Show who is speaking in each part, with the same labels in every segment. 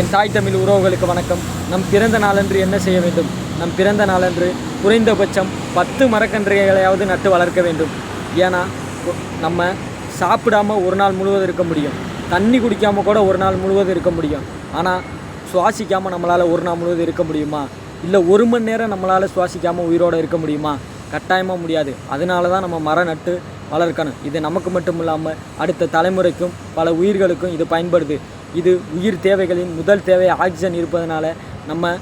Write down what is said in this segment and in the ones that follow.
Speaker 1: என் தாய் தமிழ் உறவுகளுக்கு வணக்கம். நம் பிறந்த நாளன்று என்ன செய்ய வேண்டும்? நம் பிறந்த நாளன்று குறைந்தபட்சம் 10 மரக்கன்றுகளையாவது நட்டு வளர்க்க வேண்டும். ஏன்னா நம்ம சாப்பிடாமல் ஒரு நாள் முழுவதும் இருக்க முடியும், தண்ணி குடிக்காமல் கூட ஒரு நாள் முழுவதும் இருக்க முடியும். ஆனால் சுவாசிக்காமல் நம்மளால் ஒரு நாள் முழுவதும் இருக்க முடியுமா? இல்லை 1 மணி நேரம் நம்மளால் சுவாசிக்காமல் உயிரோடு இருக்க முடியுமா? கட்டாயமாக முடியாது. அதனால தான் நம்ம மரம் நட்டு வளர்க்கணும். இது நமக்கு மட்டும் இல்லாமல் அடுத்த தலைமுறைக்கும் பல உயிர்களுக்கும் இது பயன்படுது. இது உயிர் தேவைகளின் முதல் தேவை ஆக்சிஜன் இருப்பதனால நம்ம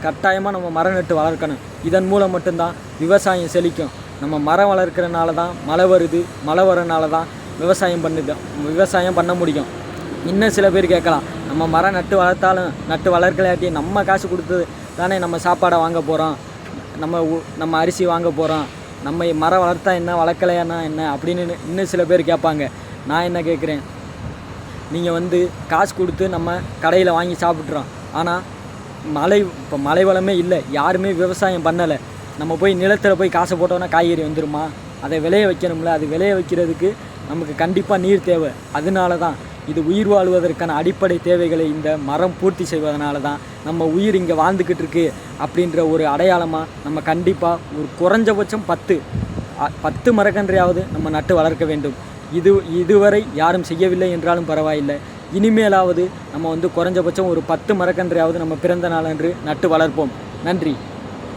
Speaker 1: கட்டாயமாக நம்ம மரம் நட்டு வளர்க்கணும். இதன் மூலம் மட்டும்தான் விவசாயம் செழிக்கும். நம்ம மரம் வளர்க்குறனால தான் மழை வருது, மழை வரனால தான் விவசாயம் பண்ண முடியும். இன்னும் சில பேர் கேட்கலாம், நம்ம மரம் நட்டு வளர்க்கலாட்டி நம்ம காசு கொடுத்து தானே நம்ம சாப்பாடை வாங்க போகிறோம், நம்ம அரிசி வாங்க போகிறோம், நம்ம மரம் வளர்த்தா என்ன வளர்க்கலையானா என்ன அப்படின்னு இன்னும் சில பேர் கேட்பாங்க. நான் என்ன கேட்குறேன், நீங்கள் காசு கொடுத்து நம்ம கடையில் வாங்கி சாப்பிட்றோம். ஆனால் இப்போ மழை வளமே இல்லை, யாருமே விவசாயம் பண்ணலை. நம்ம போய் நிலத்தில் போய் காசை போட்டோன்னா காய்கறி வந்துடுமா? அதை விளைய வைக்கணும்ல. அது விளைய வைக்கிறதுக்கு நமக்கு கண்டிப்பாக நீர் தேவை. அதனால தான் இது உயிர் வாழ்வதற்கான அடிப்படை தேவைகளை இந்த மரம் பூர்த்தி செய்வதனால தான் நம்ம உயிர் இங்கே வாழ்ந்துக்கிட்டு இருக்கு அப்படின்ற ஒரு அடையாளமாக நம்ம கண்டிப்பாக ஒரு குறைஞ்சபட்சம் 10 மரக்கன்றையாவது நம்ம நட்டு வளர்க்க வேண்டும். இதுவரை யாரும் செய்யவில்லை என்றாலும் பரவாயில்லை. இனிமேலாவது நம்ம குறைஞ்சபட்சம் ஒரு 10 மரக்கன்றையாவது நம்ம பிறந்த நாளன்று நட்டு வளர்ப்போம். நன்றி.